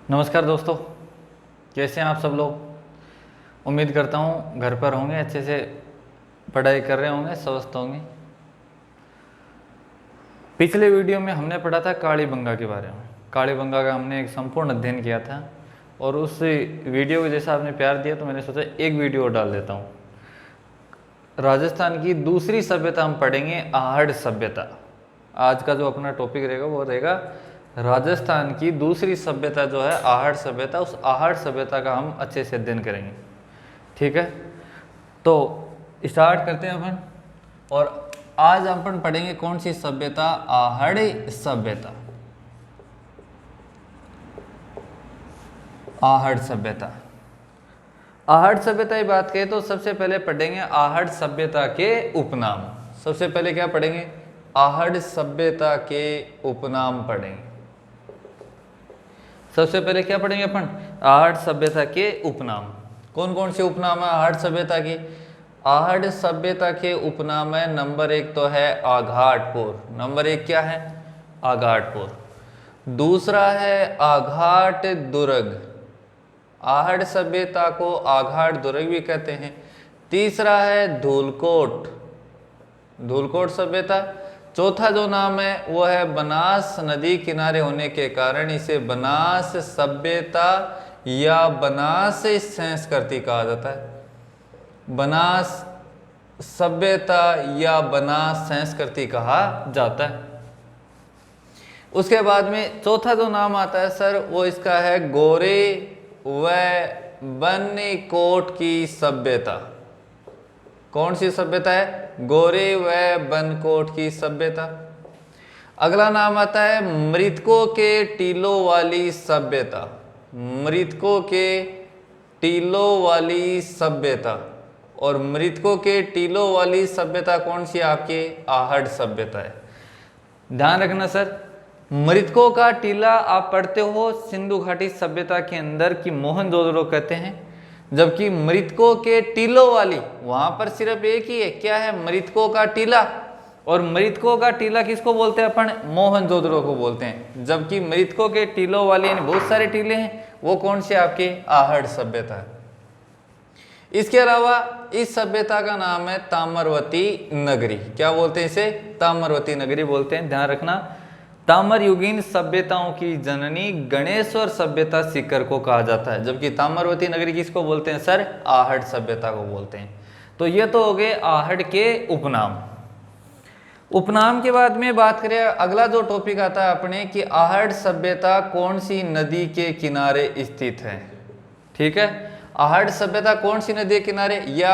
नमस्कार दोस्तों, कैसे हैं आप सब लोग। उम्मीद करता हूँ घर पर होंगे, अच्छे से पढ़ाई कर रहे होंगे, स्वस्थ होंगे। पिछले वीडियो में हमने पढ़ा था कालीबंगा के बारे में। कालीबंगा का हमने एक संपूर्ण अध्ययन किया था और उस वीडियो को जैसा आपने प्यार दिया तो मैंने सोचा एक वीडियो और डाल देता हूँ। राजस्थान की दूसरी सभ्यता हम पढ़ेंगे, आहड़ सभ्यता। आज का जो अपना टॉपिक रहेगा वो रहेगा राजस्थान की दूसरी सभ्यता जो है आहड़ सभ्यता। उस आहड़ सभ्यता का हम अच्छे से अध्ययन करेंगे, ठीक है। तो स्टार्ट करते हैं अपन। और आज अपन पढ़ेंगे कौन सी सभ्यता? आहड़ सभ्यता। आहड़ सभ्यता। आहड़ सभ्यता की बात करें तो सबसे पहले पढ़ेंगे आहड़ सभ्यता के उपनाम। सबसे पहले क्या पढ़ेंगे? आहड़ सभ्यता के उपनाम पढ़ेंगे। सबसे पहले क्या पढ़ेंगे अपन? आहड़ सभ्यता के उपनाम। कौन कौन से उपनाम है आहड़ सभ्यता की? आहड़ सभ्यता के उपनाम है, नंबर 1 तो है आघाटपुर। नंबर 1 क्या है? आघाटपुर। दूसरा है आघाट दुर्ग। आहड़ सभ्यता को आघाट दुर्ग भी कहते हैं। तीसरा है धूलकोट, धूलकोट सभ्यता। चौथा जो नाम है वो है बनास नदी किनारे होने के कारण इसे बनास सभ्यता या बनास संस्कृति कहा जाता है। बनास सभ्यता या बनास संस्कृति कहा जाता है। उसके बाद में चौथा जो नाम आता है सर वो इसका है गोरे व बनकोट की सभ्यता। कौन सी सभ्यता है? गोरे व बनकोट की सभ्यता। अगला नाम आता है मृतकों के टीलों वाली सभ्यता। मृतकों के टीलों वाली सभ्यता। और मृतकों के टीलों वाली सभ्यता कौन सी? आपके आहड़ सभ्यता है। ध्यान रखना सर, मृतकों का टीला आप पढ़ते हो सिंधु घाटी सभ्यता के अंदर की मोहनजोदड़ो कहते हैं, जबकि मृतकों के टीलों वाली वहां पर सिर्फ एक ही है। क्या है? मृतकों का टीला। और मृतकों का टीला किसको बोलते हैं अपन? मोहनजोदड़ो को बोलते हैं। जबकि मृतकों के टीलों वाली यानी बहुत सारे टीले हैं, वो कौन से? आपके आहड़ सभ्यता है। इसके अलावा इस सभ्यता का नाम है ताम्रवती नगरी। क्या बोलते हैं इसे? ताम्रवती नगरी बोलते हैं। ध्यान रखना, ताम्रयुगीन सभ्यताओं की जननी गणेश्वर सभ्यता सीकर को कहा जाता है, जबकि ताम्रवती नगरी किसको बोलते हैं सर? आहड़ सभ्यता को बोलते हैं। तो ये तो हो गए आहड़ के उपनाम। उपनाम के बाद में बात करें, अगला जो टॉपिक आता है अपने कि आहड़ सभ्यता कौन सी नदी के किनारे स्थित है। ठीक है, आहड़ सभ्यता कौन सी नदी के किनारे? यह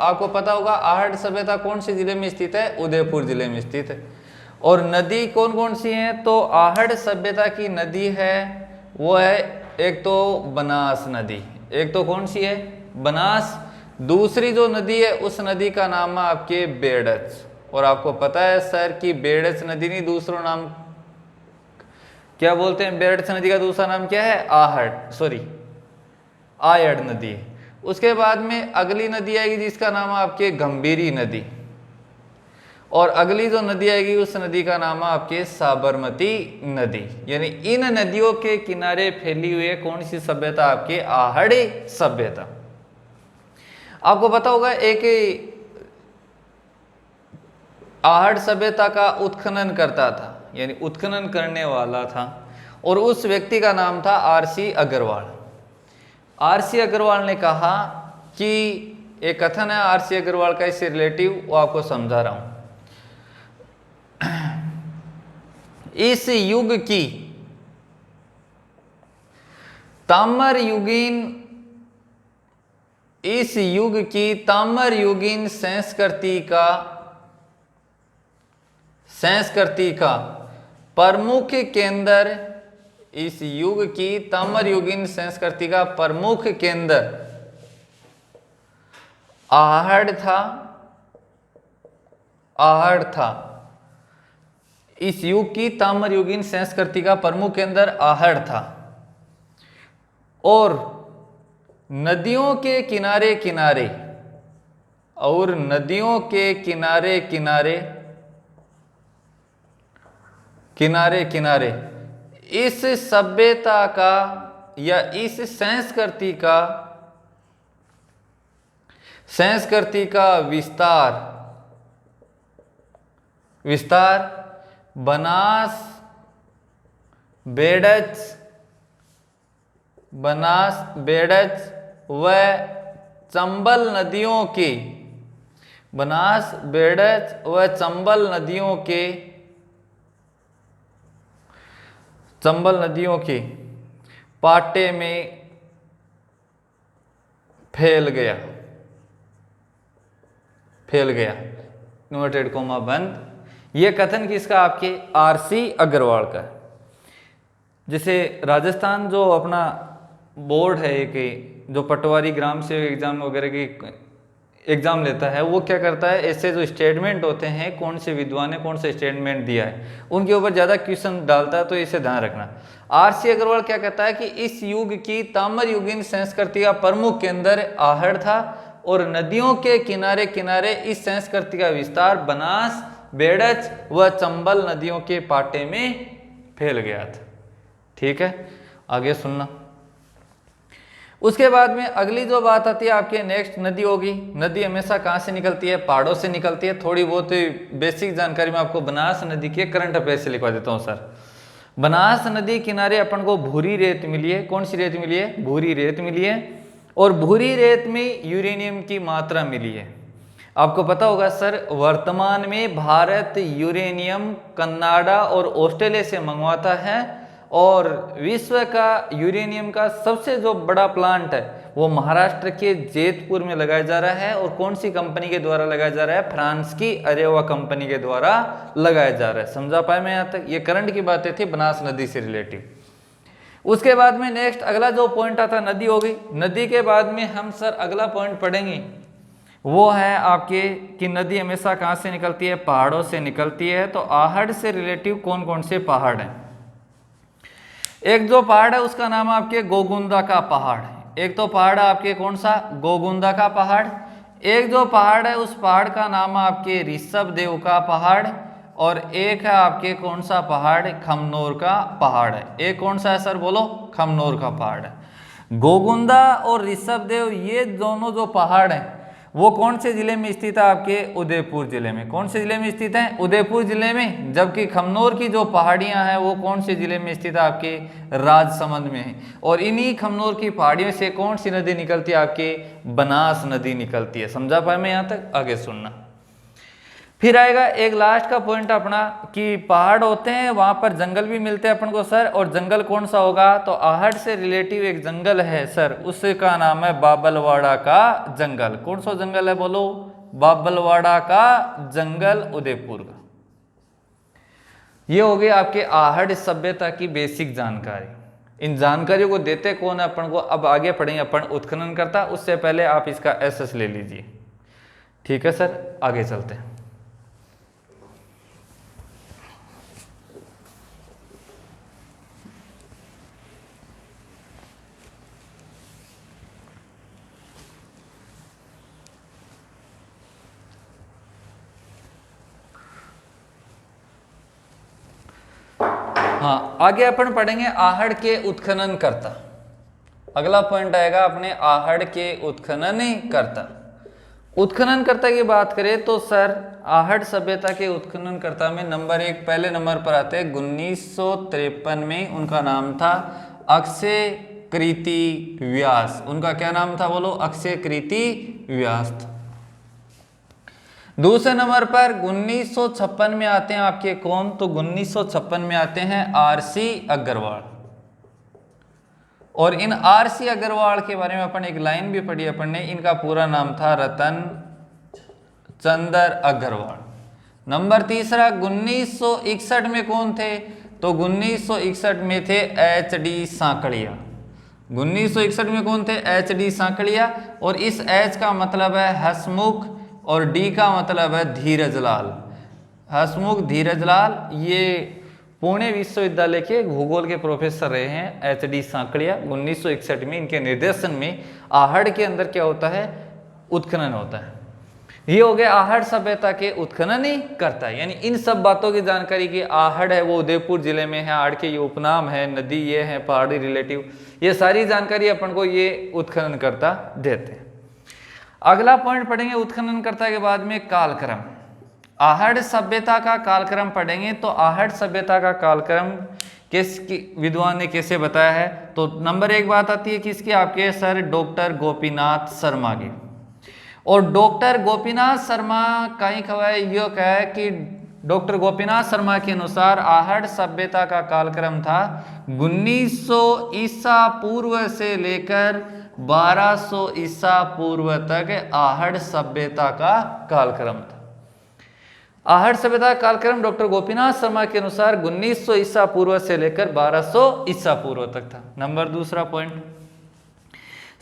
आपको पता होगा। आहड़ सभ्यता कौन से जिले में स्थित है? उदयपुर जिले में स्थित है। और नदी कौन कौन सी है? तो आहड़ सभ्यता की नदी है वो है एक तो बनास नदी। एक तो कौन सी है? बनास। दूसरी जो नदी है उस नदी का नाम है आपके बेड़च। और आपको पता है सर कि बेड़च नदी नहीं, दूसरा नाम क्या बोलते हैं? बेड़च नदी का दूसरा नाम क्या है? आयड़ नदी। उसके बाद में अगली नदी आएगी जिसका नाम है आपके गंभीरी नदी। और अगली जो नदी आएगी उस नदी का नाम है आपके साबरमती नदी। यानी इन नदियों के किनारे फैली हुई है कौन सी सभ्यता? आपके आहड़ सभ्यता। आपको पता होगा एक आहड़ सभ्यता का उत्खनन करता था, यानी उत्खनन करने वाला था, और उस व्यक्ति का नाम था आरसी अग्रवाल। आरसी अग्रवाल ने कहा कि एक कथन है आरसी अग्रवाल का, इससे रिलेटिव वो आपको समझा रहा हूं। इस युग की ताम्रयुगीन संस्कृति का प्रमुख केंद्र, इस युग की ताम्रयुगीन संस्कृति का प्रमुख केंद्र आहड़ था। इस युग की ताम्रयुगीन संस्कृति का प्रमुख केंद्र आहड़ था। और नदियों के किनारे किनारे इस सभ्यता का या इस संस्कृति का विस्तार बनास बेड़च व चंबल नदियों के बनास बेड़च व चंबल नदियों के पाटे में फैल गया इन्वर्टेड कोमा बंद। यह कथन किसका? आपके आरसी अग्रवाल का है। जैसे राजस्थान जो अपना बोर्ड है एक, जो पटवारी ग्राम सेवक एग्जाम वगैरह की एग्जाम लेता है, वो क्या करता है, ऐसे जो स्टेटमेंट होते हैं, कौन से विद्वान ने कौन से स्टेटमेंट दिया है, उनके ऊपर ज़्यादा क्वेश्चन डालता है, तो इसे ध्यान रखना। आरसी अग्रवाल क्या कहता है कि इस युग की ताम्र युगीन संस्कृति का प्रमुख केंद्र आहड़ था और नदियों के किनारे किनारे इस संस्कृति का विस्तार बनास बेड़च व चंबल नदियों के पाटे में फैल गया था। ठीक है, आगे सुनना। उसके बाद में अगली जो बात आती है आपके नेक्स्ट नदी होगी। नदी हमेशा कहाँ से निकलती है? पहाड़ों से निकलती है। थोड़ी बहुत बेसिक जानकारी मैं आपको बनास नदी के करंट अफेयर से लिखवा देता हूँ सर। बनास नदी किनारे अपन को भूरी रेत मिली है। कौन सी रेत मिली है? भूरी रेत मिली है। और भूरी रेत में यूरेनियम की मात्रा मिली है। आपको पता होगा सर, वर्तमान में भारत यूरेनियम कनाडा और ऑस्ट्रेलिया से मंगवाता है और विश्व का यूरेनियम का सबसे जो बड़ा प्लांट है वो महाराष्ट्र के जैतपुर में लगाया जा रहा है। और कौन सी कंपनी के द्वारा लगाया जा रहा है? फ्रांस की अरेवा कंपनी के द्वारा लगाया जा रहा है। समझा पाए मैं यहाँ तक? ये करंट की बातें थी बनास नदी से रिलेटिव। उसके बाद में नेक्स्ट अगला जो पॉइंट आता नदी हो गई। नदी के बाद में हम सर अगला पॉइंट पढ़ेंगे, वो है आपके कि नदी हमेशा कहाँ से निकलती है? पहाड़ों से निकलती है। तो आहड़ से रिलेटिव कौन कौन से पहाड़ हैं? एक जो पहाड़ है उसका नाम आपके गोगुंदा का पहाड़ है। एक तो पहाड़ है आपके कौन सा? गोगुंदा का पहाड़। एक जो पहाड़ है उस पहाड़ का नाम आपके ऋषभ देव का पहाड़। और एक है आपके कौन सा पहाड़? खमनोर का पहाड़ है। एक कौन सा है सर? बोलो। खमनोर का पहाड़ है। गोगुंदा और ऋषभ देव ये दोनों जो पहाड़ हैं वो कौन से जिले में स्थित है? आपके उदयपुर जिले में। कौन से जिले में स्थित है? उदयपुर जिले में। जबकि खमनोर की जो पहाड़ियां हैं वो कौन से जिले में स्थित है? आपके राजसमंद में है। और इन्हीं खमनोर की पहाड़ियों से कौन सी नदी निकलती है? आपके बनास नदी निकलती है। समझा पाए मैं यहाँ तक? आगे सुनना। फिर आएगा एक लास्ट का पॉइंट अपना कि पहाड़ होते हैं वहां पर जंगल भी मिलते हैं अपन को सर। और जंगल कौन सा होगा? तो आहड़ से रिलेटिव एक जंगल है सर, उसका नाम है बाबलवाड़ा का जंगल। कौन सा जंगल है? बोलो। बाबलवाड़ा का जंगल, उदयपुर का। ये हो गई आपके आहड़ सभ्यता की बेसिक जानकारी। इन जानकारियों को देते कौन है अपन को? अब आगे पढ़ेंगे अपन उत्खनन करता। उससे पहले आप इसका एसएस ले लीजिए। ठीक है सर, आगे चलते हैं। हाँ, आगे अपन पढ़ेंगे आहड़ के उत्खनन करता। अगला पॉइंट आएगा अपने आहड़ के उत्खनन करता। उत्खनन करता की बात करें तो सर आहड़ सभ्यता के उत्खनन करता में नंबर 1 पहले नंबर पर आते हैं 1953 में। उनका नाम था अक्षय कृति व्यास। उनका क्या नाम था? बोलो। अक्षय कृति व्यास था। दूसरे नंबर पर 1956 में आते हैं आपके कौन? तो 1956 में आते हैं आरसी अग्रवाल। और इन आरसी अग्रवाल के बारे में अपन एक लाइन भी पढ़ी अपन ने। इनका पूरा नाम था रतन चंद्र अग्रवाल। नंबर तीसरा 1961 में कौन थे? तो 1961 में थे एच.डी. सांकड़िया। 1961 में कौन थे? एच.डी. सांकड़िया। और इस एच का मतलब है हसमुख और डी का मतलब है धीरजलाल। हसमुख धीरजलाल ये पुणे विश्वविद्यालय के भूगोल के प्रोफेसर रहे हैं एच.डी. सांकड़िया। 1961 में इनके निर्देशन में आहड़ के अंदर क्या होता है? उत्खनन होता है। ये हो गया आहड़ सभ्यता के उत्खनन ही करता है, यानी इन सब बातों की जानकारी की आहड़ है वो उदयपुर जिले में है, आहड़ के ये उपनाम है, नदी ये है, पहाड़ी रिलेटिव, ये सारी जानकारी अपन को ये उत्खनन करता देते हैं। अगला पॉइंट पढ़ेंगे उत्खनन करता के बाद में कालक्रम। आहड़ सभ्यता का कालक्रम पढ़ेंगे तो आहड़ सभ्यता का कालक्रम किसकी विद्वान ने कैसे बताया है, तो नंबर 1 बात आती है किसकी, आपके सर डॉक्टर गोपीनाथ शर्मा की। और डॉक्टर गोपीनाथ शर्मा कहीं खबर यो कहे कि डॉक्टर गोपीनाथ शर्मा के अनुसार आहड़ सभ्यता का कालक्रम था 1900 ईसा पूर्व से लेकर 1200 ईसा पूर्व तक आहड़ सभ्यता का कालक्रम था। आहड़ सभ्यता का कालक्रम डॉक्टर गोपीनाथ शर्मा के अनुसार 1900 ईसा पूर्व से लेकर 1200 ईसा पूर्व तक था। Number 2 point,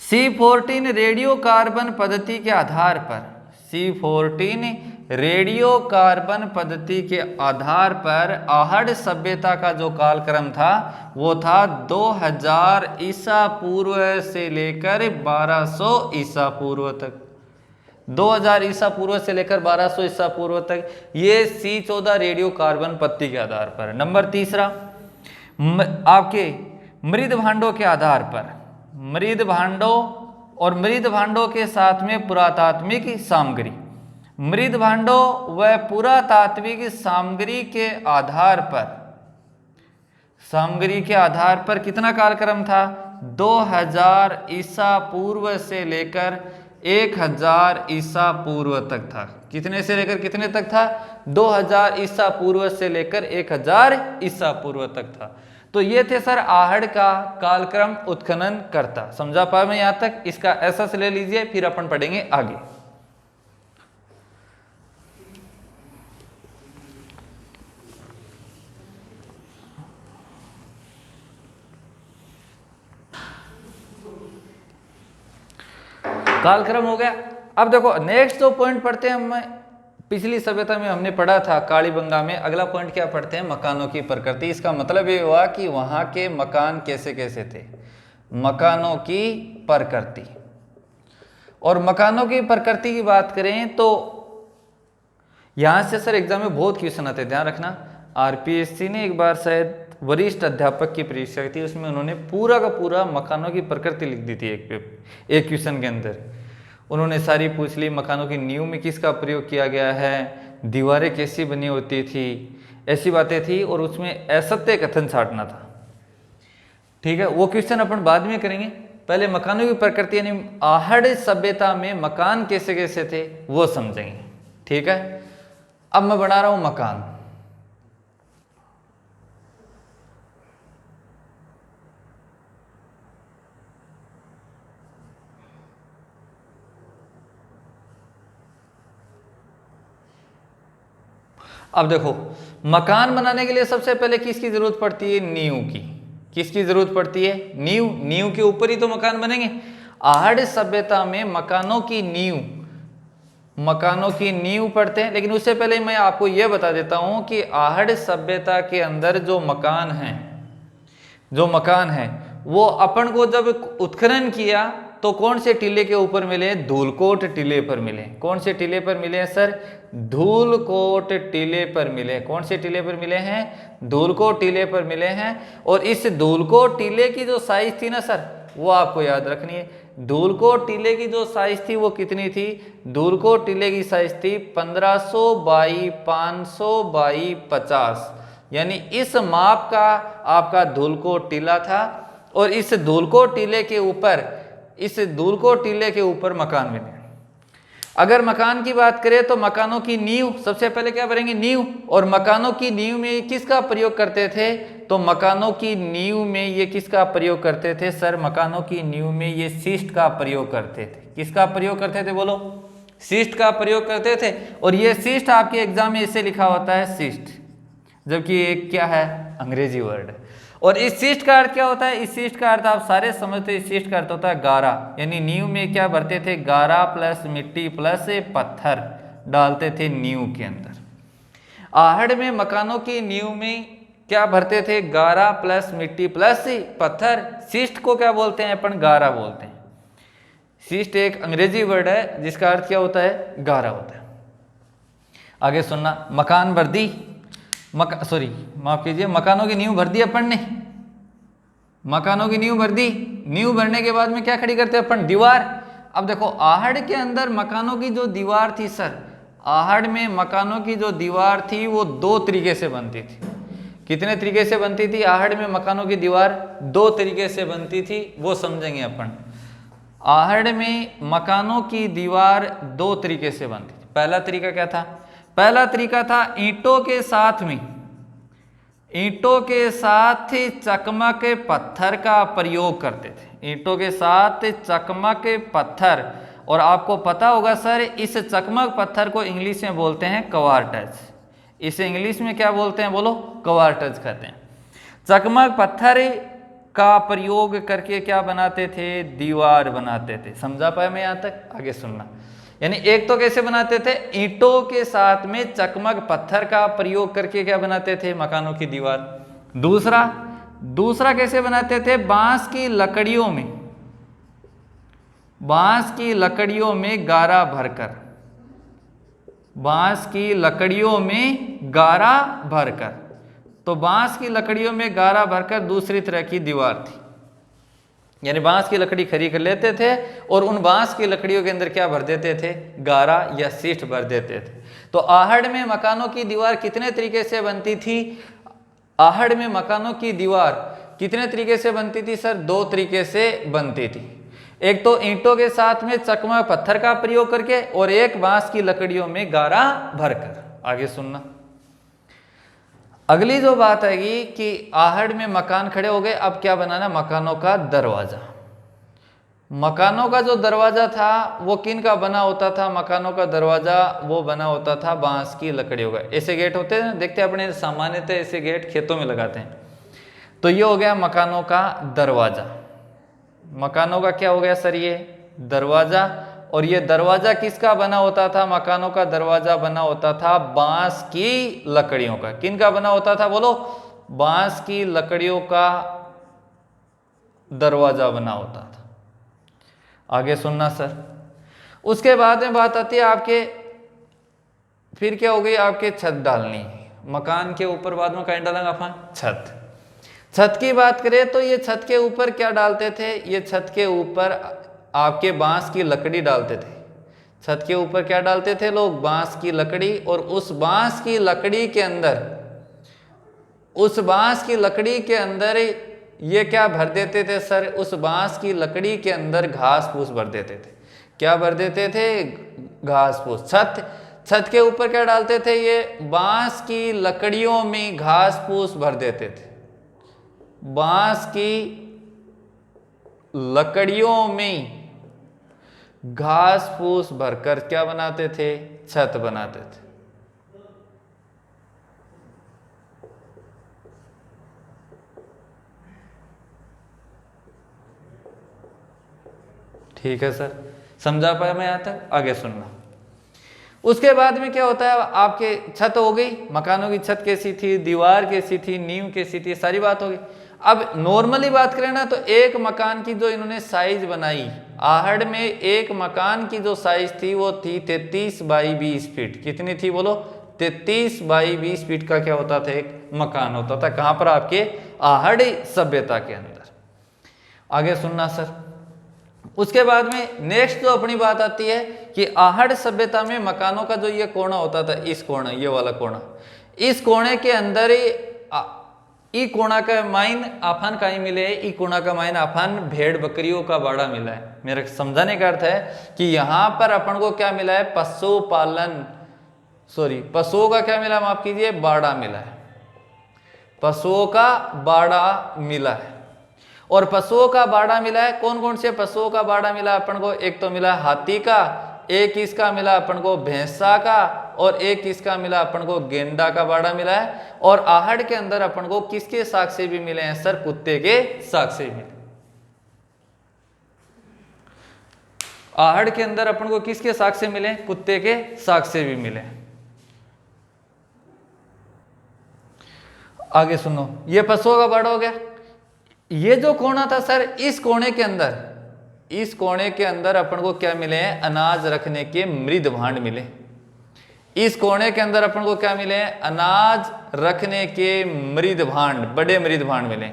C14 radio carbon पद्धति के आधार पर, C14 रेडियो कार्बन पद्धति के आधार पर आहड़ सभ्यता का जो कालक्रम था वो था 2000 ईसा पूर्व से लेकर 1200 ईसा पूर्व तक। 2000 ईसा पूर्व से लेकर 1200 ईसा पूर्व तक, ये C14 रेडियो कार्बन पद्धति के आधार पर। नंबर 3 आपके मृद भांडों के आधार पर, मृद भांडों और मृद भांडों के साथ में पुरातात्विक सामग्री, मृद भांडों व पुरातात्विक सामग्री के आधार पर, सामग्री के आधार पर कितना कालक्रम था, 2000 ईसा पूर्व से लेकर 1000 ईसा पूर्व तक था। कितने से लेकर कितने तक था, 2000 ईसा पूर्व से लेकर 1000 ईसा पूर्व तक था। तो ये थे सर आहड़ का कालक्रम उत्खनन करता। समझा पाए मैं यहां तक, इसका ऐसा से ले लीजिए, फिर अपन पढ़ेंगे आगे। कालक्रम हो गया। अब देखो नेक्स्ट जो पॉइंट पढ़ते हैं हम, पिछली सभ्यता में हमने पढ़ा था कालीबंगा में, अगला पॉइंट क्या पढ़ते हैं, मकानों की प्रकृति। इसका मतलब ये हुआ कि वहां के मकान कैसे कैसे थे, मकानों की प्रकृति। और मकानों की प्रकृति की बात करें तो यहां से सर एग्जाम में बहुत क्वेश्चन आते, ध्यान रखना। आरपीएससी ने एक बार शायद वरिष्ठ अध्यापक की परीक्षा थी, उसमें उन्होंने पूरा का पूरा मकानों की प्रकृति लिख दी थी एक क्वेश्चन के अंदर। उन्होंने सारी पूछ ली, मकानों की नींव में किसका प्रयोग किया गया है, दीवारें कैसी बनी होती थी, ऐसी बातें थी, और उसमें असत्य कथन छांटना था। ठीक है, वो क्वेश्चन अपन बाद में करेंगे, पहले मकानों की प्रकृति यानी आहड़ सभ्यता में मकान कैसे कैसे थे वो समझेंगे। ठीक है, अब मैं बना रहा हूं मकान। अब देखो मकान बनाने के लिए सबसे पहले किसकी जरूरत पड़ती है, नींव की। किसकी जरूरत पड़ती है, नींव। नींव के ऊपर ही तो मकान बनेंगे। आहड़ सभ्यता में मकानों की नींव, मकानों की नींव पढ़ते हैं। लेकिन उससे पहले मैं आपको यह बता देता हूं कि आहड़ सभ्यता के अंदर जो मकान है, जो मकान है वो अपन को जब उत्खनन किया तो कौन से टीले के ऊपर मिले, धूलकोट टीले पर मिले। कौन से टीले पर मिले हैं सर, धूलकोट टीले पर मिले। कौन से टीले पर मिले हैं, धूलकोट टीले पर मिले हैं। और इस धूलकोट टीले की जो साइज थी ना सर, वो आपको याद रखनी है। धूलकोट टीले की जो साइज थी वो कितनी थी, धूलकोट टीले की साइज थी 1500 बाई 500 बाई 50, यानी इस माप का आपका धूलकोट टीला था। और इस धूलकोट टीले के ऊपर, इस धूलकोट टीले के ऊपर मकान बने। अगर मकान की बात करें तो मकानों की नींव सबसे पहले क्या भरेंगे, नींव। और मकानों की नींव में किसका प्रयोग करते थे, तो मकानों की नींव में ये किसका प्रयोग करते थे सर, मकानों की नींव में ये शीस्ट का प्रयोग करते थे। किसका प्रयोग करते थे बोलो, शीस्ट का प्रयोग करते थे। और ये शीस्ट आपके एग्जाम में इसे लिखा होता है शीस्ट, जबकि एक क्या है, अंग्रेजी वर्ड। और इस शीस्ट का अर्थ क्या होता है, इस शीस्ट का अर्थ आप सारे समझते हैं। इस शीस्ट का अर्थ होता है गारा, यानी नींव में क्या भरते थे, गारा प्लस मिट्टी प्लस पत्थर डालते थे नींव के अंदर। आहड़ में मकानों की नींव में क्या भरते थे, गारा प्लस मिट्टी प्लस पत्थर। शीस्ट को क्या बोलते हैं अपन, गारा बोलते हैं। सिस्ट एक अंग्रेजी वर्ड है जिसका अर्थ क्या होता है, गारा होता है। आगे सुनना, मकान भर दी, माफ कीजिए, मकानों की नींव भर दी अपन ने, मकानों की नींव भर दी। नींव भरने के बाद में क्या खड़ी करते हैं अपन, दीवार। अब देखो आहड़ के अंदर मकानों की जो दीवार थी सर, आहड़ में मकानों की जो दीवार थी वो दो तरीके से बनती थी। कितने तरीके से बनती थी आहड़ में मकानों की दीवार, दो तरीके से बनती थी, वो समझेंगे अपन। आहड़ में मकानों की दीवार दो तरीके से बनती थी। पहला तरीका क्या था, पहला तरीका था ईंटों के साथ में, ईंटों के साथ चकमक पत्थर का प्रयोग करते थे, ईंटों के साथ चकमक पत्थर। और आपको पता होगा सर, इस चकमक पत्थर को इंग्लिश में बोलते हैं क्वार्टज। इसे इंग्लिश में क्या बोलते हैं, बोलो, क्वार्टज कहते हैं। चकमक पत्थर का प्रयोग करके क्या बनाते थे, दीवार बनाते थे। समझा पाए मैं यहाँ तक, आगे सुनना। यानी एक तो कैसे बनाते थे, ईंटों के साथ में चकमक पत्थर का प्रयोग करके क्या बनाते थे, मकानों की दीवार। दूसरा कैसे बनाते थे, बांस की लकड़ियों में, बांस की लकड़ियों में गारा भरकर, बांस की लकड़ियों में गारा भरकर। तो बांस की लकड़ियों में गारा भरकर दूसरी तरह की दीवार थी। यानी बांस की लकड़ी खरीद कर लेते थे और उन बांस की लकड़ियों के अंदर क्या भर देते थे, गारा या सीट भर देते थे। तो आहड़ में मकानों की दीवार कितने तरीके से बनती थी, आहड़ में मकानों की दीवार कितने तरीके से बनती थी सर, दो तरीके से बनती थी। एक तो ईंटों के साथ में चकमक पत्थर का प्रयोग करके, और एक बांस की लकड़ियों में गारा भरकर। आगे सुनना, अगली जो बात आएगी कि आहड़ में मकान खड़े हो गए, अब क्या बनाना, मकानों का दरवाजा। मकानों का जो दरवाजा था वो किन का बना होता था, मकानों का दरवाजा वो बना होता था बांस की लकड़ियों का। ऐसे गेट होते हैं, देखते हैं अपने सामान्यतः ऐसे गेट खेतों में लगाते हैं। तो ये हो गया मकानों का दरवाजा। मकानों का क्या हो गया सर, ये दरवाजा। और ये दरवाजा किसका बना होता था, मकानों का दरवाजा बना होता था बांस की लकड़ियों का। किन का बना होता था, बोलो, बांस की लकड़ियों का दरवाजा बना होता था। आगे सुनना सर, उसके बाद में बात आती है आपके, फिर क्या हो गई, आपके छत डालनी। मकान के ऊपर बाद में क्या डालेंगे अपन, छत। छत की बात करें तो ये छत के ऊपर क्या डालते थे, ये छत के ऊपर आपके बांस की लकड़ी डालते थे। छत के ऊपर क्या डालते थे लोग, बांस की लकड़ी। और उस बांस की लकड़ी के अंदर, उस बांस की लकड़ी के अंदर ये क्या भर देते थे सर, उस बांस की लकड़ी के अंदर घास फूस भर देते थे। क्या भर देते थे, घास फूस। छत के ऊपर क्या डालते थे, ये बांस की लकड़ियों में घास फूस भर देते थे। बांस की लकड़ियों में घास फूस भरकर क्या बनाते थे, छत बनाते थे। ठीक है सर, समझा पाया मैं यहां तक, आगे सुनना। उसके बाद में क्या होता है, आपके छत हो गई, मकानों की छत कैसी थी, दीवार कैसी थी, नींव कैसी थी, सारी बात हो गई। अब नॉर्मली बात करें ना तो एक मकान की जो इन्होंने साइज बनाई, आहड़ में एक मकान की जो साइज थी वो थी 33 बाई 20 फीट। कितनी थी बोलो, 33 बाई 20 फीट का क्या होता था, एक मकान होता था। कहां पर, आपके आहड़ सभ्यता के अंदर। आगे सुनना सर, उसके बाद में नेक्स्ट जो अपनी बात आती है कि आहड़ सभ्यता में मकानों का जो ये कोना होता था, इस कोना, ये वाला कोना, इस कोने के अंदर ई कोना का माइन आफान का ही मिले, ई कोना का माइन आफान भेड़ बकरियों का बाड़ा मिला है। मेरे समझाने का अर्थ है कि यहाँ पर अपन को क्या मिला है, पशुओं का क्या मिला, माफ कीजिए, बाड़ा मिला है। पशुओं का बाड़ा मिला है। और पशुओं का बाड़ा मिला है, कौन कौन से पशुओं का बाड़ा मिला अपन को, एक तो मिला हाथी का, एक इसका मिला अपन को भैंसा का, और एक इसका मिला अपन को गेंडा का बाड़ा मिला है। और आहड़ के अंदर अपन को किसके साक्ष्य भी मिले हैं सर, कुत्ते के साक्ष्य मिले। आहड़ के अंदर अपन को किसके साक्ष्य मिले, कुत्ते के साक्ष्य भी मिले। आगे सुनो, ये पशुओं का बाड़ा हो गया। ये जो कोना था सर, इस कोने के अंदर इस कोने के अंदर अपन को क्या मिले हैं, अनाज रखने के मृद भांड मिले। इस कोने के अंदर अपन को क्या मिले हैं, अनाज रखने के मृद भांड, बड़े मृद भांड मिले।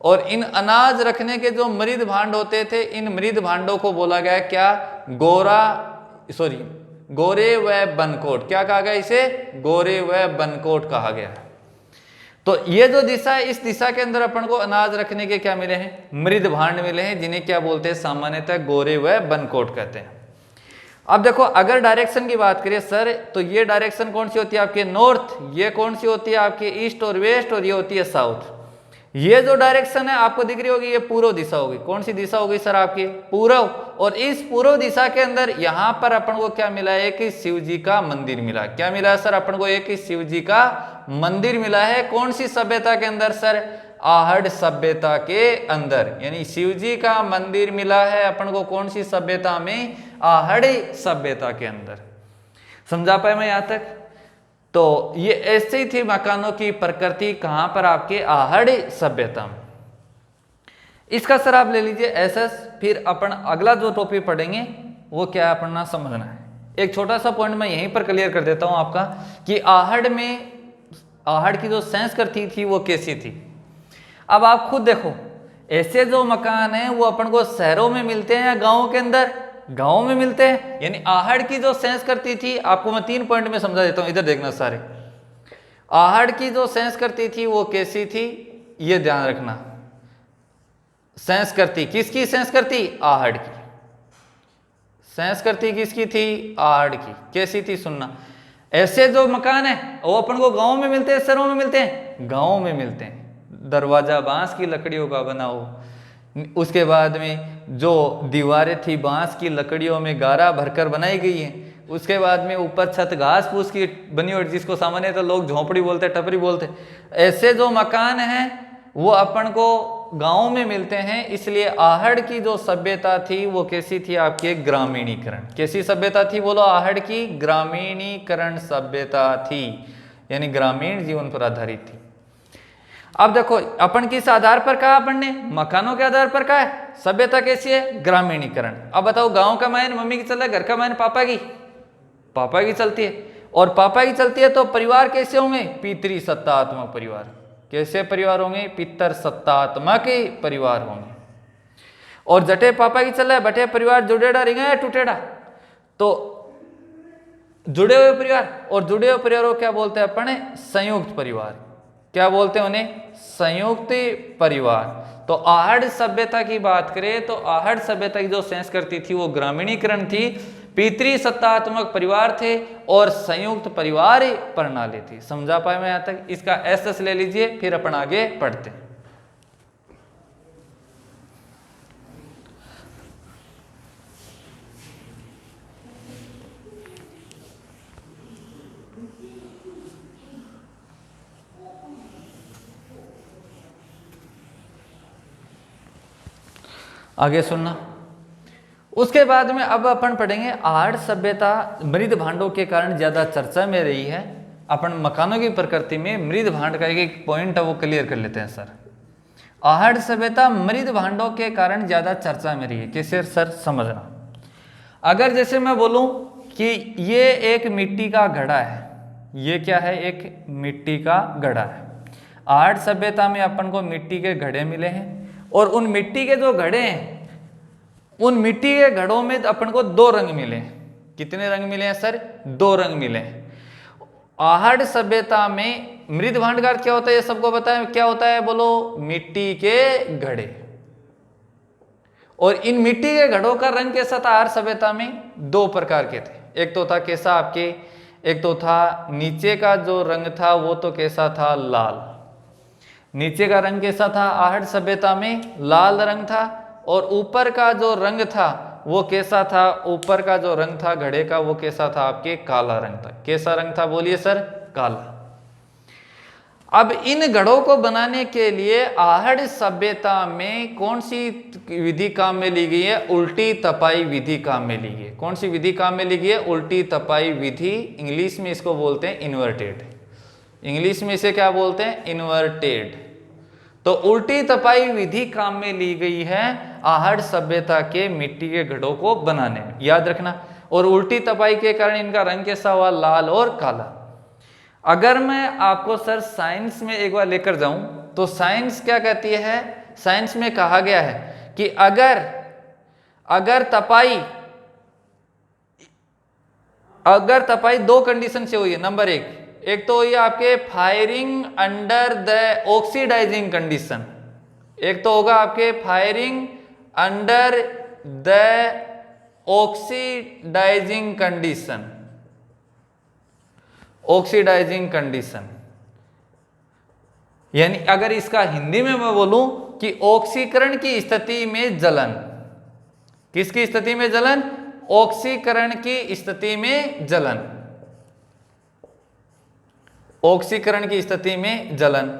और इन अनाज रखने के जो मृद भांड होते थे, इन मृद भांडों को बोला गया क्या, गोरे व बनकोट। क्या कहा गया इसे, गोरे व बनकोट कहा गया। तो ये जो दिशा है, इस दिशा के अंदर अपन को अनाज रखने के क्या मिले हैं, मृद भांड मिले हैं, जिन्हें क्या बोलते हैं, सामान्यतः गोरे व बनकोट कहते हैं। अब देखो अगर डायरेक्शन की बात करें सर, तो ये डायरेक्शन कौन सी होती है आपके नॉर्थ, ये कौन सी होती है आपके ईस्ट और वेस्ट, और ये होती है साउथ। ये जो डायरेक्शन है आपको दिख रही होगी, ये पूर्व दिशा होगी। कौन सी दिशा होगी सर आपकी, पूर्व। और इस पूर्व दिशा के अंदर यहां पर अपन को क्या मिला है कि शिव जी का मंदिर मिला। क्या मिला है सर अपन को, एक शिव जी का मंदिर मिला है। कौन सी सभ्यता के अंदर सर, आहड़ सभ्यता के अंदर, यानी शिव जी का मंदिर मिला है अपन को कौन सी सभ्यता में, आहड़ सभ्यता के अंदर। समझा पाए मैं यहां तक। तो ये ऐसे ही थी मकानों की प्रकृति, कहां पर आपके आहड़ सभ्यता में। इसका सर आप ले लीजिए एसएस। फिर अपन अगला जो टॉपिक पढ़ेंगे वो क्या है, अपना समझना है। एक छोटा सा पॉइंट मैं यहीं पर क्लियर कर देता हूं आपका, कि आहड़ में, आहड़ की जो संस्कृति थी वो कैसी थी। अब आप खुद देखो, ऐसे जो मकान है वो अपन को शहरों में मिलते हैं या गांवों के अंदर, गांव में मिलते हैं। यानी आहड़ की जो संस्कृति थी, आपको मैं 3 पॉइंट में समझा देता हूं, इधर देखना सारे। आहड़ की जो संस्कृति थी वो कैसी थी, ये ध्यान रखना। संस्कृति किसकी, संस्कृति आहड़ की। संस्कृति किसकी थी, आहड़ की। कैसी थी सुनना। ऐसे जो मकान है वो अपन को गांव में मिलते हैं, शहरों में मिलते हैं, गांव में मिलते हैं। दरवाजा बांस की लकड़ियों का बना हो, उसके बाद में जो दीवारें थी बांस की लकड़ियों में गारा भरकर बनाई गई है। उसके बाद में ऊपर छत घास फूस की बनी हुई, जिसको सामान्यतः लोग झोपड़ी बोलते, टपरी बोलते। ऐसे जो मकान हैं वो अपन को गांव में मिलते हैं। इसलिए आहड़ की जो सभ्यता थी वो कैसी थी आपके, ग्रामीणीकरण। कैसी सभ्यता थी बोलो, आहड़ की ग्रामीणीकरण सभ्यता थी, यानी ग्रामीण जीवन पर आधारित थी। अब देखो अपन किस आधार पर कहा, अपन ने मकानों के आधार पर कहा है। सभ्यता कैसी है, ग्रामीणीकरण। अब बताओ, गांव का मायने मम्मी की चल रहा है, घर का मायने पापा की चलती है। और पापा की चलती है तो परिवार कैसे होंगे, पितृसत्तात्मक परिवार। कैसे परिवार होंगे, पितृसत्तात्मक परिवार होंगे। और जटे पापा की चल रहा है, बटे परिवार जुड़ेड़ा रहेगा या टूटेड़ा, तो जुड़े हुए परिवार। और जुड़े हुए परिवार को क्या बोलते हैं अपन, संयुक्त परिवार। क्या बोलते हैं उन्हें, संयुक्त परिवार। तो आहड़ सभ्यता की बात करें तो आहड़ सभ्यता की जो संस्कृति थी वो ग्रामीणीकरण थी, पितृसत्तात्मक परिवार थे और संयुक्त परिवार प्रणाली थी। समझा पाए मैं यहां तक। इसका एसएस ले लीजिए, फिर अपन आगे पढ़ते हैं। आगे सुनना। उसके बाद में अब अपन पढ़ेंगे आहड़ सभ्यता मृद भांडों के कारण ज्यादा चर्चा में रही है। अपन मकानों की प्रकृति में मृद भांड का एक पॉइंट है वो क्लियर कर लेते हैं सर। आहड़ सभ्यता मृद भांडों के कारण ज्यादा चर्चा में रही है। कैसे सर, समझना। अगर जैसे मैं बोलूं कि ये एक मिट्टी का घड़ा है, ये क्या है, एक मिट्टी का घड़ा है। आहड़ सभ्यता में अपन को मिट्टी के घड़े मिले हैं, और उन मिट्टी के जो घड़े हैं, उन मिट्टी के घड़ों में अपन को 2 रंग मिले। कितने रंग मिले हैं सर, 2 रंग मिले हैं। आहड़ सभ्यता में मृद भांड का क्या होता है, ये सबको पता है। क्या होता है बोलो, मिट्टी के घड़े। और इन मिट्टी के घड़ों का रंग कैसा था, आहड़ सभ्यता में 2 प्रकार के थे। एक तो था कैसा आपके, एक तो था नीचे का जो रंग था वो तो कैसा था, लाल। नीचे का रंग कैसा था, आहड़ सभ्यता में लाल रंग था। और ऊपर का जो रंग था वो कैसा था, ऊपर का जो रंग था घड़े का वो कैसा था आपके, काला रंग था। कैसा रंग था बोलिए सर, काला। अब इन घड़ों को बनाने के लिए आहड़ सभ्यता में कौन सी विधि काम में ली गई है, उल्टी तपाई विधि काम में ली गई है। कौन सी विधि काम में ली गई है, उल्टी तपाई विधि। इंग्लिश में इसको बोलते हैं इन्वर्टेड। इंग्लिश में इसे क्या बोलते हैं, इन्वर्टेड। तो उल्टी तपाई विधि काम में ली गई है आहड़ सभ्यता के मिट्टी के घड़ों को बनाने में, याद रखना। और उल्टी तपाई के कारण इनका रंग कैसा हुआ, लाल और काला। अगर मैं आपको सर साइंस में एक बार लेकर जाऊं तो साइंस क्या कहती है, साइंस में कहा गया है कि अगर तपाई दो कंडीशन से हुई है। नंबर एक तो हुई है आपके firing under the oxidising condition, एक तो होगा आपके firing under the oxidising condition, oxidising condition. यानी अगर इसका हिंदी में मैं बोलूं कि ऑक्सीकरण की स्थिति में जलन, किसकी स्थिति में जलन, ऑक्सीकरण की स्थिति में जलन, ऑक्सीकरण की स्थिति में जलन।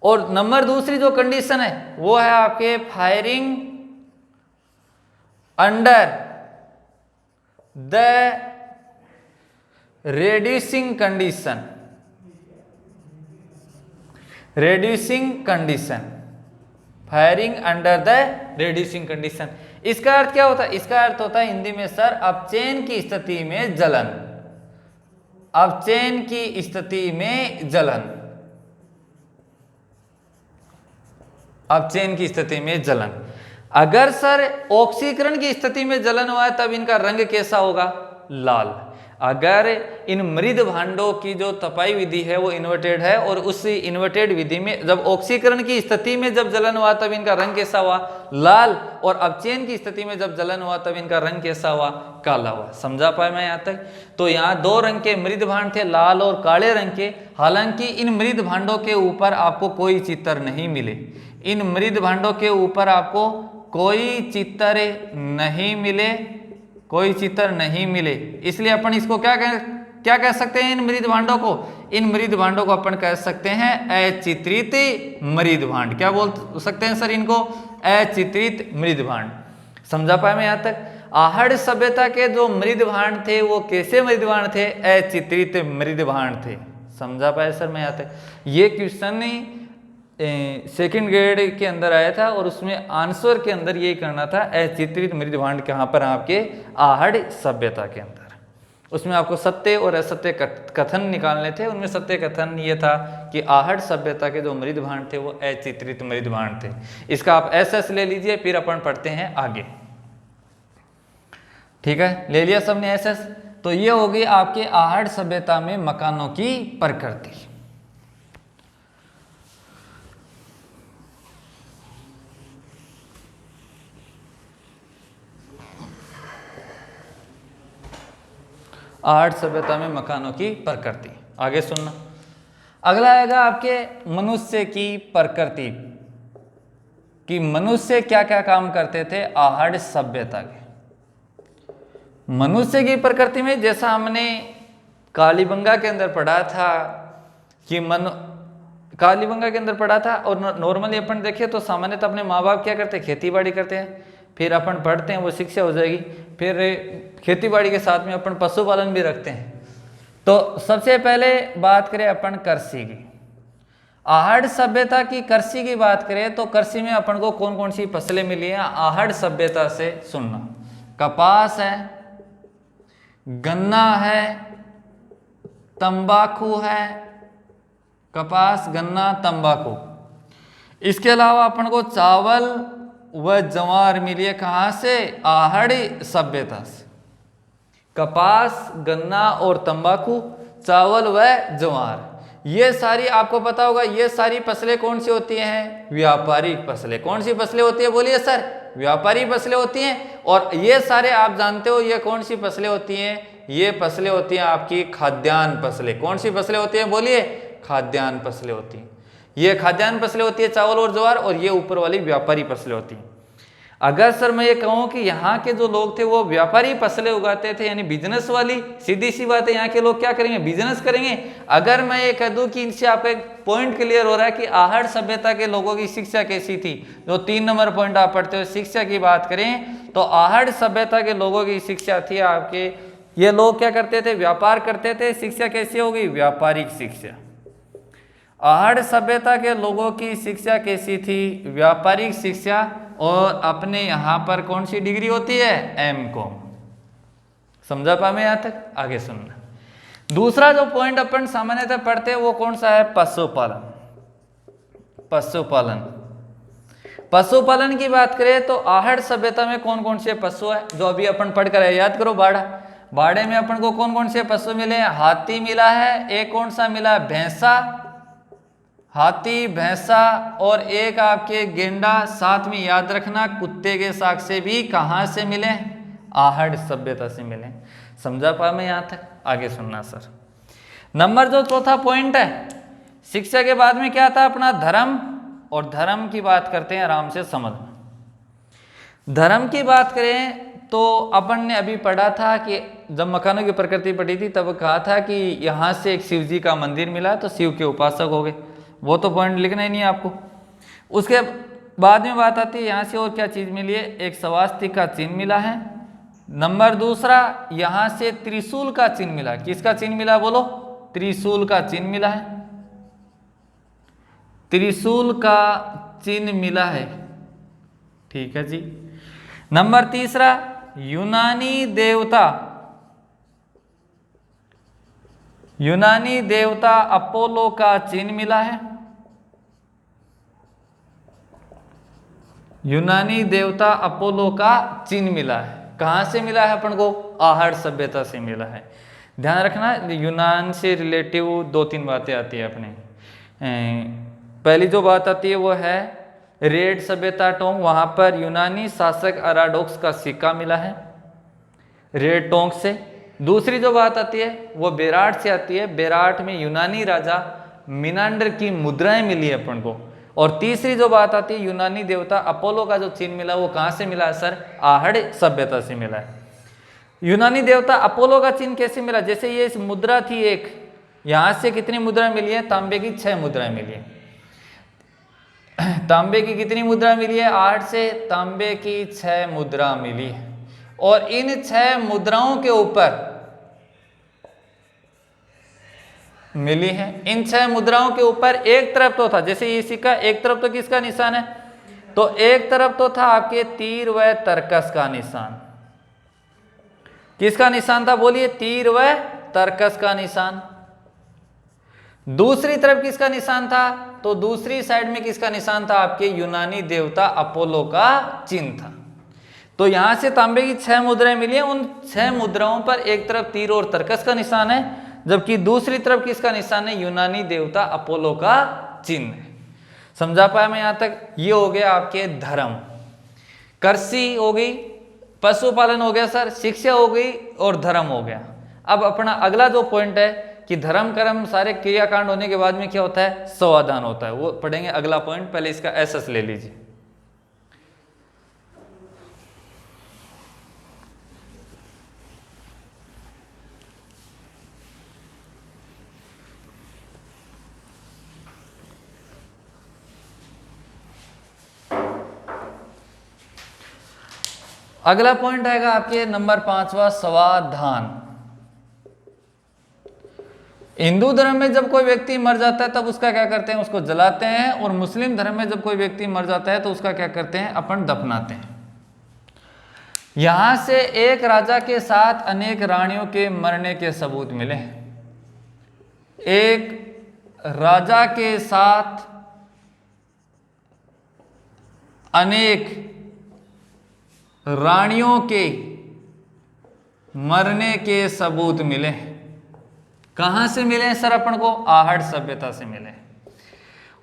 और नंबर दूसरी जो कंडीशन है वो है आपके firing under the reducing condition, reducing condition, firing under the reducing condition. इसका अर्थ क्या होता है, इसका अर्थ होता है हिंदी में सर अपचयन की स्थिति में जलन, अपचयन की स्थिति में जलन, अपचयन की स्थिति में जलन। अगर सर ऑक्सीकरण की स्थिति में जलन हुआ है तब इनका रंग कैसा होगा, लाल। अगर इन मृद भांडों की जो तपाई विधि है वो इन्वर्टेड है और उस इन्वर्टेड विधि में जब ऑक्सीकरण की स्थिति में जब जलन हुआ तब इनका रंग कैसा हुआ, लाल। और अपचयन की स्थिति में जब जलन हुआ तब इनका रंग कैसा हुआ, काला हुआ। समझा पाए मैं यहाँ तक। तो यहाँ दो रंग के मृद भांड थे, लाल और काले रंग के। हालांकि इन मृद भांडों के ऊपर आपको कोई चित्र नहीं मिले, इन मृद भांडों के ऊपर आपको कोई चित्र नहीं मिले, कोई चित्र नहीं मिले। इसलिए अपन इसको क्या कह सकते हैं, इन मृद भांडों को, इन मृद भांडों को अपन कह सकते हैं अचित्रित मृद भांड। क्या बोल सकते हैं सर इनको, अचित्रित मृद भांड। समझा पाए मैं यहाँ तक। आहड़ सभ्यता के जो मृद भांड थे वो कैसे मृद भांड थे, अचित्रित मृद भांड थे। समझा पाए सर मैं यहाँ तक। ये क्वेश्चन सेकंड ग्रेड के अंदर आया था और उसमें आंसर के अंदर यही करना था, अचित्रित मृद भांड कहाँ पर, आपके आहड़ सभ्यता के अंदर। उसमें आपको सत्य और असत्य कथन निकालने थे। उनमें सत्य कथन ये था कि आहड़ सभ्यता के जो मृद भांड थे वो अचित्रित मृद भांड थे। इसका आप SS ले लीजिए, फिर अपन पढ़ते हैं आगे। ठीक है, ले लिया सबने SS। तो ये होगी आपके आहड़ सभ्यता में मकानों की प्रकृति। आहड़ सभ्यता में मकानों की प्रकृति। आगे सुनना। अगला आएगा आपके मनुष्य की प्रकृति, कि मनुष्य क्या क्या काम करते थे आहड़ सभ्यता के। मनुष्य की प्रकृति में जैसा हमने कालीबंगा के अंदर पढ़ा था कि कालीबंगा के अंदर पढ़ा था, और नॉर्मली अपन देखें तो सामान्यतः अपने माँ बाप क्या करते हैं, खेती बाड़ी करते हैं। फिर अपन पढ़ते हैं, वो शिक्षा हो जाएगी। फिर खेती बाड़ी के साथ में अपन पशुपालन भी रखते हैं। तो सबसे पहले बात करें अपन कृषि की। आहड़ सभ्यता की कृषि की बात करें तो कृषि में अपन को कौन कौन सी फसलें मिली हैं आहड़ सभ्यता से, सुनना। कपास है, गन्ना है, तंबाकू है, कपास, गन्ना, तंबाकू। इसके अलावा अपन को चावल व ज्वार मिली है, कहाँ से, आहड़ सभ्यता से। कपास, गन्ना और तंबाकू, चावल व ज्वार, ये सारी आपको पता होगा, ये सारी फसलें कौन सी होती हैं, व्यापारिक फसलें। कौन सी फसलें होती है, बोलिए सर, व्यापारिक फसलें होती हैं। और ये सारे आप जानते हो ये कौन सी फसलें होती हैं, ये फसलें होती हैं आपकी खाद्यान्न फसलें। कौन सी फसलें होती हैं, बोलिए, खाद्यान्न फसलें होती हैं। ये खाद्यान्न फसलें होती है चावल और ज्वार, और ये ऊपर वाली व्यापारी फसलें होती हैं। अगर सर मैं ये कहूँ कि यहाँ के जो लोग थे वो व्यापारी फसलें उगाते थे, यानी बिजनेस वाली, सीधी सी बात है, यहाँ के लोग क्या करेंगे, बिजनेस करेंगे। अगर मैं ये कह दूँ कि इनसे आपका एक पॉइंट क्लियर हो रहा है कि आहड़ सभ्यता के लोगों की शिक्षा कैसी थी, जो 3 नंबर पॉइंट आप पढ़ते हो, शिक्षा की बात करें तो आहड़ सभ्यता के लोगों की शिक्षा थी आपके, ये लोग क्या करते थे, व्यापार करते थे। शिक्षा कैसी होगी, व्यापारिक शिक्षा। आहड़ सभ्यता के लोगों की शिक्षा कैसी थी? व्यापारिक शिक्षा, और अपने यहाँ पर कौन सी डिग्री होती है? एम.कॉम। समझा पा मैं यहाँ तक? आगे सुनना। दूसरा जो पॉइंट अपन सामान्यतः पढ़ते हैं वो कौन सा है? पशुपालन। पशुपालन, पशुपालन की बात करें तो आहड़ सभ्यता में कौन कौन से पशु है जो अभी अपन पढ़ कर याद करो। बाड़े में अपन को कौन कौन से पशु मिले हैं? हाथी मिला है, एक कौन सा मिला? भैंसा, हाथी, भैंसा, और एक आपके गेंडा। साथ में याद रखना कुत्ते के शाख से भी कहाँ से मिले? आहड़ सभ्यता से मिले। समझा पा मैं यहाँ तक? आगे सुनना सर। नंबर जो चौथा पॉइंट है, शिक्षा के बाद में क्या था अपना? धर्म। और धर्म की बात करते हैं, आराम से समझना। धर्म की बात करें तो अपन ने अभी पढ़ा था कि जब मकानों की प्रकृति पढ़ी थी तब कहा था कि यहाँ से एक शिव जी का मंदिर मिला तो शिव के उपासक हो गए। वो तो पॉइंट लिखना ही नहीं है आपको। उसके बाद में बात आती है यहाँ से और क्या चीज़ मिली है? एक स्वास्तिक का चिन्ह मिला है। नंबर दूसरा, यहाँ से त्रिशूल का चिन्ह मिला। किसका चिन्ह मिला बोलो? त्रिशूल का चिन्ह मिला है। त्रिशूल का चिन्ह मिला है, ठीक है जी। नंबर तीसरा, यूनानी देवता अपोलो का चिन्ह मिला है। यूनानी देवता अपोलो का चिन्ह मिला है। कहाँ से मिला है अपन को? आहड़ सभ्यता से मिला है। ध्यान रखना, यूनान से रिलेटिव दो तीन बातें आती है अपने। पहली जो बात आती है वो है रेड सभ्यता टोंग, वहाँ पर यूनानी शासक अराडोक्स का सिक्का मिला है रेड टोंग से। दूसरी जो बात आती है वो बेराट से आती है। बेराट में यूनानी राजा मिनांडर की मुद्राएं मिली है अपन को। और तीसरी जो बात आती है यूनानी देवता अपोलो का जो चिन्ह मिला वो कहाँ से मिला है सर? आहड़ सभ्यता से मिला है। यूनानी देवता अपोलो का चिन्ह कैसे मिला? जैसे ये इस मुद्रा थी एक, यहाँ से कितनी मुद्रा मिली है? तांबे की 6 मुद्राएं मिली है। तांबे की कितनी मुद्रा मिली है? 8 से तांबे की 6 मुद्रा मिली है। और इन 6 मुद्राओं के ऊपर मिली है। इन 6 मुद्राओं के ऊपर एक तरफ तो था, जैसे ये सिक्का, एक तरफ तो किसका निशान है? तो एक तरफ तो था आपके तीर व तरकस का निशान। किसका निशान था बोलिए? तीर व तरकस का निशान। दूसरी तरफ किसका निशान था? तो दूसरी साइड में किसका निशान था? आपके यूनानी देवता अपोलो का चिन्ह था। तो यहां से तांबे की 6 मुद्राएं मिली है। उन 6 मुद्राओं पर एक तरफ तीर और तरकस का निशान है, जबकि दूसरी तरफ किसका निशान है? यूनानी देवता अपोलो का चिन्ह है। समझा पाया मैं यहां तक? ये हो गया आपके धर्म। कृषि हो गई, पशुपालन हो गया सर, शिक्षा हो गई और धर्म हो गया। अब अपना अगला जो पॉइंट है कि धर्म कर्म सारे क्रियाकांड होने के बाद में क्या होता है? समाधान होता है। वो पढ़ेंगे अगला पॉइंट। पहले इसका एसएस ले लीजिए। अगला पॉइंट आएगा आपके नंबर 5वां, समाधान। हिंदू धर्म में जब कोई व्यक्ति मर जाता है तब उसका क्या करते हैं? उसको जलाते हैं। और मुस्लिम धर्म में जब कोई व्यक्ति मर जाता है तो उसका क्या करते हैं? अपन दफनाते हैं। यहां से एक राजा के साथ अनेक रानियों के मरने के सबूत मिले। एक राजा के साथ अनेक रानियों के मरने के सबूत मिले। कहां से मिले सर अपन को? आहड़ सभ्यता से मिले।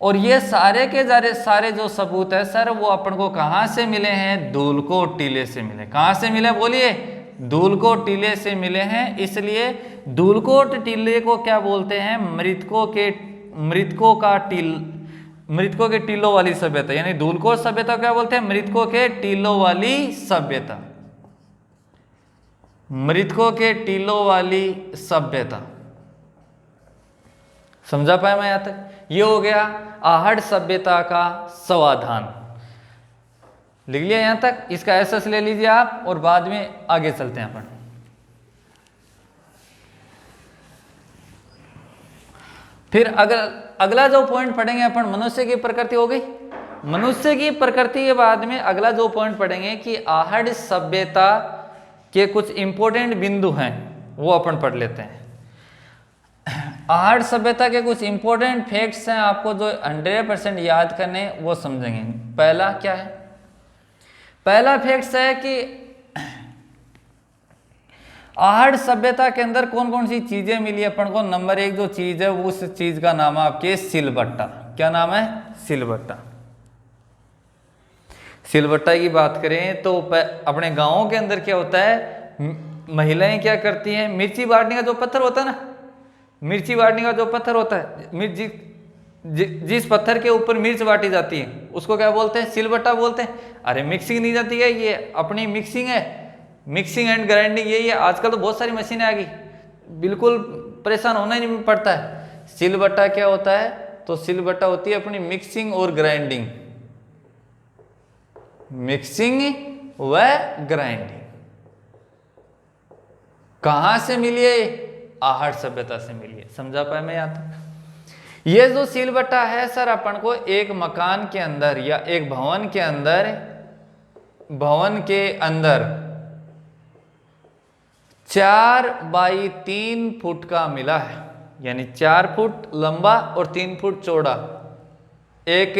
और ये सारे के सारे जो सबूत है सर वो अपन को कहां से मिले हैं? धूलकोट टीले से मिले। कहां से मिले बोलिए? धूलकोट टीले से मिले हैं। इसलिए धूलकोट टीले को क्या बोलते हैं? मृतकों के टीलों वाली सभ्यता। यानी धूलकोट सभ्यता क्या बोलते हैं? मृतकों के टीलों वाली सभ्यता। मृतकों के टीलों वाली सभ्यता। समझा पाया मैं यहां तक? ये हो गया आहड़ सभ्यता का समाधान। लिख लिया यहां तक? इसका एसएस ले लीजिए आप और बाद में आगे चलते हैं अपन। फिर अगर अगला जो पॉइंट पढ़ेंगे अपन, मनुष्य की प्रकृति हो गई। मनुष्य की प्रकृति के बाद में अगला जो पॉइंट पढ़ेंगे कि आहड़ सभ्यता के कुछ इंपॉर्टेंट बिंदु हैं, वो अपन पढ़ लेते हैं। आहड़ सभ्यता के कुछ इंपॉर्टेंट फैक्ट्स हैं आपको जो 100% याद करने, वो समझेंगे। पहला क्या है? पहला फैक्ट्स है कि आहड़ सभ्यता के अंदर कौन कौन सी चीजें मिली अपन को। नंबर 1 जो चीज है वो, उस चीज का नाम है आपके सिलबट्टा। क्या नाम है? सिलबट्टा। सिलबट्टा की बात करें तो अपने गांवों के अंदर क्या होता है, महिलाएं क्या करती हैं, मिर्ची बांटने का जो पत्थर होता है ना, मिर्ची बांटने का जो पत्थर होता है, मिर्ची जिस पत्थर के ऊपर मिर्च बांटी जाती है उसको क्या बोलते हैं? सिलबट्टा बोलते हैं। अरे मिक्सिंग नहीं जाती है, ये अपनी मिक्सिंग है, मिक्सिंग एंड ग्राइंडिंग यही है। आजकल तो बहुत सारी मशीनें आ गई, बिल्कुल परेशान होना ही नहीं पड़ता है। सिलबट्टा क्या होता है? तो सिलबट्टा होती है अपनी मिक्सिंग और ग्राइंडिंग, मिक्सिंग व ग्राइंडिंग। कहां से मिली है? आहड़ सभ्यता से मिली है। समझा पाए मैं यहां तक? ये जो सिलबट्टा है सर, अपन को एक मकान के अंदर या एक भवन के अंदर 4 बाई 3 फुट का मिला है, यानी 4 फुट लंबा और 3 फुट चौड़ा एक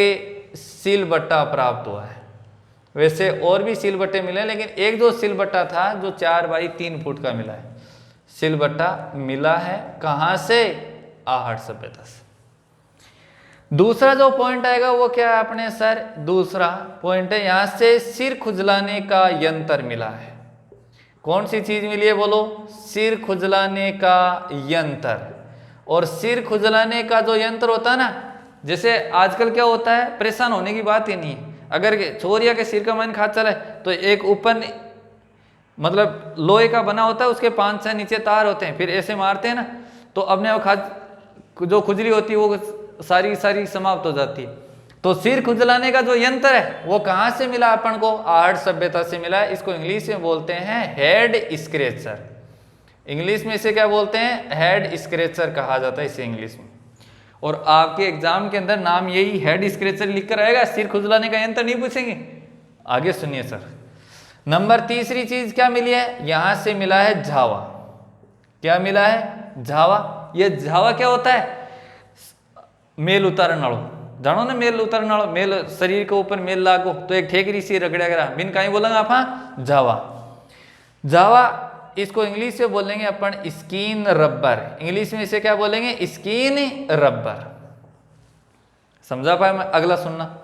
सिलबट्टा प्राप्त हुआ है। वैसे और भी सिलबट्टे मिले, लेकिन एक जो सिलबट्टा था जो 4 बाई 3 फुट का मिला है, सिलबट्टा मिला है। कहां से? आहड़ सभ्यता से। दूसरा जो पॉइंट आएगा वो क्या है अपने सर? दूसरा पॉइंट है यहां से सिर खुजलाने का यंत्र मिला है। कौन सी चीज मिली है बोलो? सिर खुजलाने का यंत्र। और सिर खुजलाने का जो यंत्र होता है ना, जैसे आजकल क्या होता है, परेशान होने की बात ही नहीं है। अगर चोरिया के सिर का मन खा चला है तो एक ऊपर मतलब लोहे का बना होता है, उसके 5-6 नीचे तार होते हैं, फिर ऐसे मारते हैं ना तो अपने वो जो खुजली होती है वो सारी समाप्त हो जाती है। तो सिर खुजलाने का जो यंत्र है वो कहां से मिला अपन को? आहड़ सभ्यता से मिला है। इसको इंग्लिश में बोलते हैं हेड स्क्रैचर। इंग्लिश में इसे क्या बोलते हैं? हेड स्क्रैचर कहा जाता है इसे इंग्लिश में। और आपके एग्जाम के अंदर नाम यही हेड स्क्रैचर लिख कर आएगा, सिर खुजलाने का यंत्र नहीं पूछेंगे। आगे सुनिए सर। नंबर तीसरी चीज क्या मिली है? यहां से मिला है झावा। क्या मिला है? झावा। ये झावा क्या होता है? मेल उतारने वालों, जानो ना मेल उतारने वालों, मेल शरीर के ऊपर मेल लागो तो एक ठेकरी सी रगड़ा करा बिन कहीं बोलेंगे आप? हाँ, झावा। झावा इसको इंग्लिश में बोलेंगे अपन स्किन रबर। इंग्लिश में इसे क्या बोलेंगे? Skin rubber. समझा पाए मैं? अगला सुनना।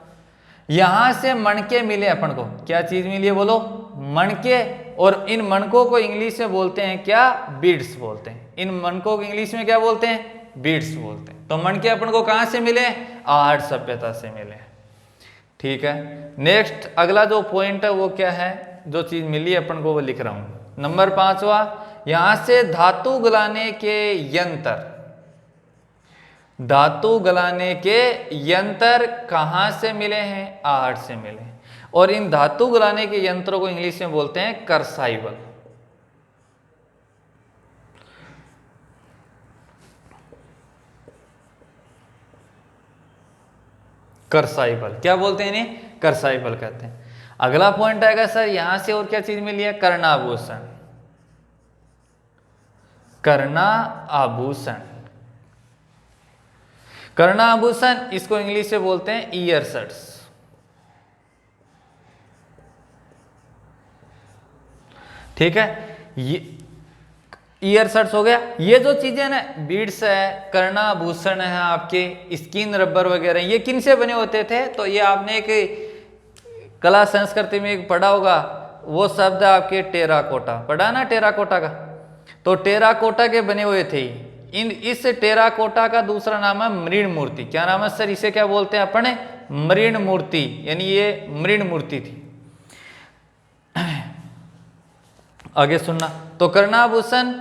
यहां से मणके मिले अपन को। क्या चीज मिली है बोलो? मणके। और इन मणकों को इंग्लिश में बोलते हैं क्या? बीड्स बोलते हैं। इन मणकों को इंग्लिश में क्या बोलते हैं? बीड्स बोलते हैं। तो मणके अपन को कहां से मिले? आहड़ सभ्यता से मिले। ठीक है, नेक्स्ट अगला जो पॉइंट है वो क्या है? जो चीज मिली है अपन को वो लिख रहा हूं। नंबर 5वां, यहां से धातु गलाने के यंत्र। धातु गलाने के यंत्र कहां से मिले हैं? आहड़ से मिले। और इन धातु गलाने के यंत्रों को इंग्लिश में बोलते हैं करसाइवल। करसाइवल क्या बोलते हैं इन्हें? करसाइवल कहते हैं। अगला पॉइंट आएगा सर, यहां से और क्या चीज मिली है? कर्णाभूषण। कर्णाभूषण। कर्णाभूषण इसको इंग्लिश में बोलते हैं ईयरसड्स। ठीक है, ये ईयरसड्स हो गया। ये जो चीजें ना, बीड्स है, कर्णाभूषण है, आपके स्किन रबर वगैरह, ये किन से बने होते थे? तो ये आपने एक कला संस्कृति में एक पढ़ा होगा, वो शब्द है आपके टेराकोटा। पढ़ा ना टेराकोटा का? तो टेराकोटा के बने हुए थे। इस टेराकोटा का दूसरा नाम है मृण मूर्ति। क्या नाम है सर? इसे क्या बोलते हैं अपन? मृण मूर्ति, यानी ये मृण मूर्ति थी। आगे सुनना। तो कर्णाभूषण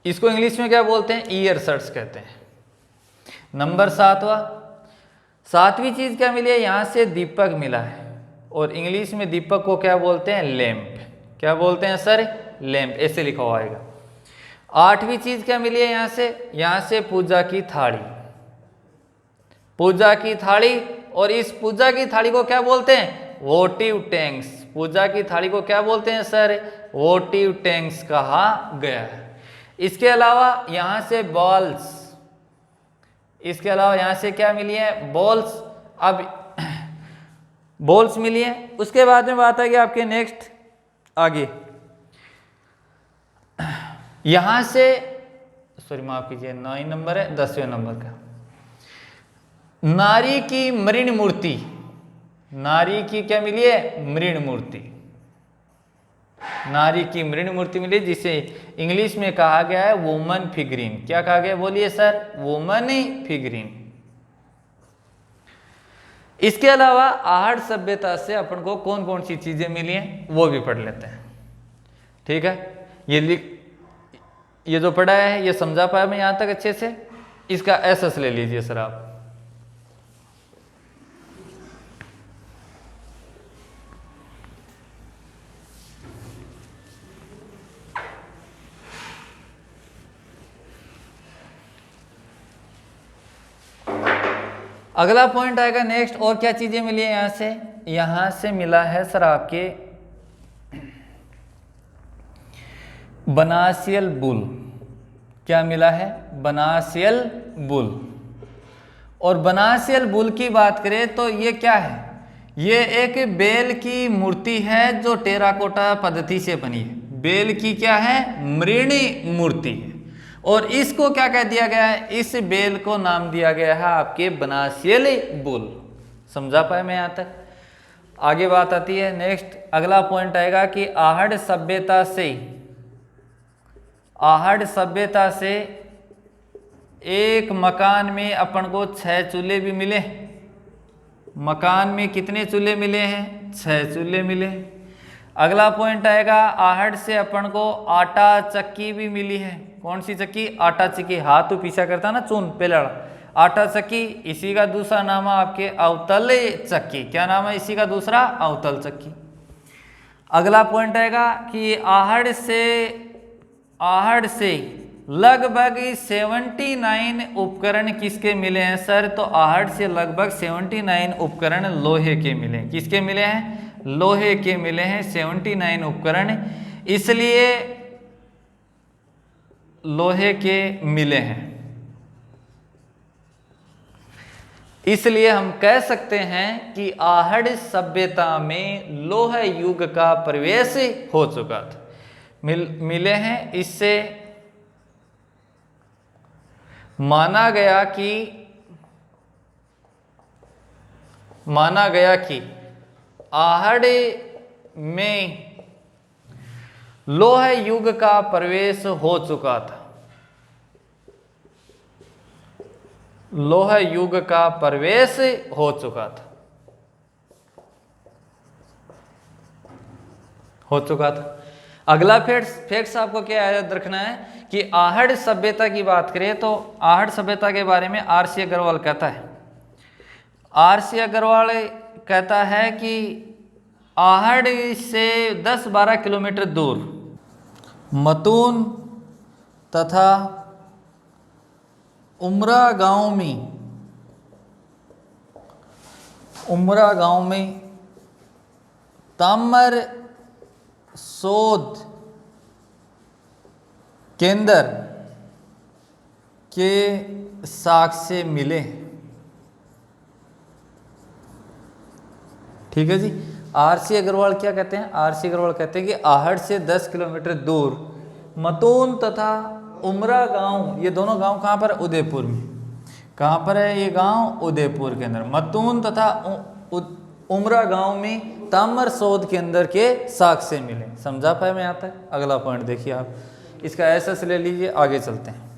इसको इंग्लिश में क्या बोलते हैं? ईयरसड्स कहते हैं। नंबर 7वीं चीज क्या मिली है? यहां से दीपक मिला है। और इंग्लिश में दीपक को क्या बोलते हैं? लैंप। क्या बोलते हैं सर? लैंप। ऐसे लिखा हुआ आएगा। आठवीं चीज क्या मिली है यहाँ से पूजा की थाली, पूजा की थाली। और इस पूजा की थाली को क्या बोलते हैं? वोटिव टैंक्स। पूजा की थाली को क्या बोलते हैं सर? वोटिव टैंक्स कहा गया है। इसके अलावा यहां से बॉल्स, इसके अलावा यहां से क्या मिली है? बॉल्स। अब बॉल्स मिली है। उसके बाद में बात आएगी आपके नेक्स्ट आगे, यहां से सॉरी माफ कीजिए 9 नंबर है, 10वें नंबर का नारी की मृण मूर्ति। नारी की क्या मिली है? मृण मूर्ति। नारी की मृण मूर्ति मिली, जिसे इंग्लिश में कहा गया है वुमन फिगरीन। क्या कहा गया? बोलिए सर। Woman figurine. इसके अलावा आहड़ सभ्यता से अपन को कौन कौन सी चीजें मिली हैं वो भी पढ़ लेते हैं। ठीक है, ये जो पढ़ा है ये समझा पाया मैं यहां तक अच्छे से? इसका एसएस ले लीजिए सर आप। अगला पॉइंट आएगा नेक्स्ट। और क्या चीजें मिली है यहां से मिला है सर आपके बनासियल बुल। क्या मिला है? बनासियल बुल। और बनासियल बुल की बात करें तो ये क्या है? ये एक बेल की मूर्ति है जो टेराकोटा पद्धति से बनी है। बेल की क्या है? मृणी मूर्ति है। और इसको क्या कह दिया गया है? इस बेल को नाम दिया गया है आपके बनासियल बुल। समझा पाए मैं यहां तक? आगे बात आती है नेक्स्ट। अगला पॉइंट आएगा कि आहड़ सभ्यता से एक मकान में अपन को 6 चूल्हे भी मिले। मकान में कितने चूल्हे मिले हैं? 6 चूल्हे मिले। अगला पॉइंट आएगा आहड़ से अपन को आटा चक्की भी मिली है। कौन सी चक्की? आटा चक्की। हाथ तो पीछा करता ना चून पहले आटा चक्की। इसी का दूसरा नाम है आपके अवतल चक्की। क्या नाम है इसी का दूसरा? अवतल चक्की। अगला पॉइंट आएगा कि आहड़ से लगभग 79 उपकरण किसके मिले हैं सर? तो आहड़ से लगभग 79 उपकरण लोहे के मिले हैं। किसके मिले हैं? लोहे के मिले हैं 79 उपकरण, इसलिए लोहे के मिले हैं। इसलिए हम कह सकते हैं कि आहड़ सभ्यता में लोह युग का प्रवेश हो चुका था। मिले हैं। इससे माना गया कि आहड़ में लोह युग का प्रवेश हो चुका था। लोह युग का प्रवेश हो चुका था। अगला फैक्ट्स आपको क्या याद रखना है कि आहड़ सभ्यता की बात करें तो आहड़ सभ्यता के बारे में आर.सी. अग्रवाल कहता है। आर.सी. अग्रवाल कहता है कि आहड़ से 10-12 किलोमीटर दूर मतून तथा उमरा गांव में ताम्र शोध केंद्र के साक्ष्य मिले। ठीक है जी। आर.सी. अग्रवाल क्या कहते हैं? आर.सी. अग्रवाल कहते हैं कि आहड़ से 10 किलोमीटर दूर मतून तथा उमरा गांव, ये दोनों गांव कहाँ पर? उदयपुर में। कहाँ पर है ये गांव? उदयपुर के अंदर। मतून तथा उमरा गांव में ताम्र शोध के अंदर के साक्ष्य मिले। समझा पाए मैं यहाँ तक? अगला पॉइंट देखिए आप, इसका एसएस ले लीजिए, आगे चलते हैं।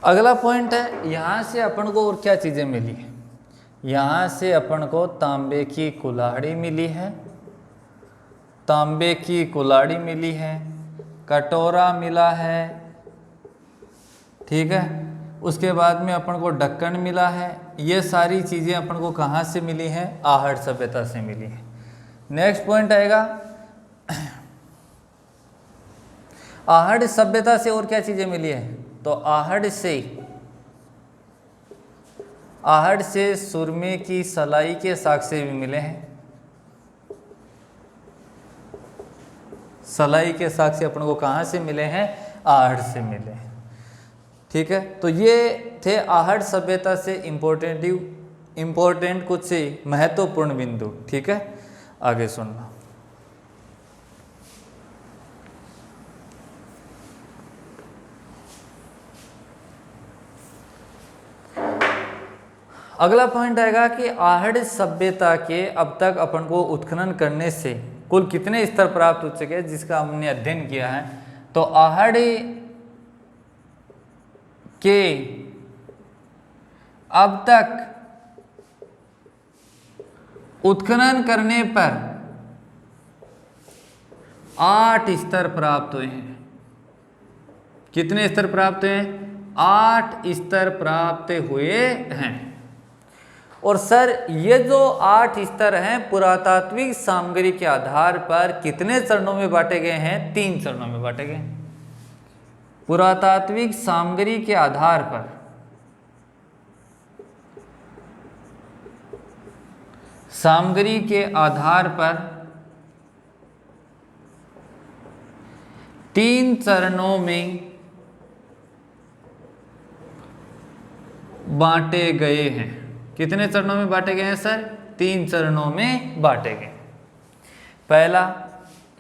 अगला पॉइंट है यहाँ से अपन को और क्या चीज़ें मिली है? यहाँ से अपन को तांबे की कुल्हाड़ी मिली है, तांबे की कुल्हाड़ी मिली है, कटोरा मिला है। ठीक है। उसके बाद में अपन को दक्कन मिला है। ये सारी चीज़ें अपन को कहाँ से मिली हैं? आहट सभ्यता से मिली है। नेक्स्ट पॉइंट आएगा, आहट सभ्यता से और क्या चीज़ें मिली है? तो आहट से सुरमे की सलाई के साक्ष्य भी मिले हैं। सलाई के साक्ष्य अपन को कहाँ से मिले हैं? आहट से मिले हैं। ठीक है, तो ये थे आहट सभ्यता से इम्पोर्टेंट कुछ महत्वपूर्ण बिंदु। ठीक है, आगे सुनना। अगला पॉइंट आएगा कि आहट सभ्यता के अब तक अपन को उत्खनन करने से कुल कितने स्तर प्राप्त हो चुके हैं, जिसका हमने अध्ययन किया है। तो आहट के अब तक उत्खनन करने पर 8 स्तर प्राप्त हुए हैं। कितने स्तर प्राप्त हुए हैं? 8 स्तर प्राप्त हुए हैं। और सर ये जो 8 स्तर हैं पुरातात्विक सामग्री के आधार पर कितने चरणों में बांटे गए हैं? 3 चरणों में बांटे गए। पुरातात्विक सामग्री के आधार पर तीन चरणों में बांटे गए हैं। कितने चरणों में बांटे गए हैं सर? 3 चरणों में बांटे गए। पहला,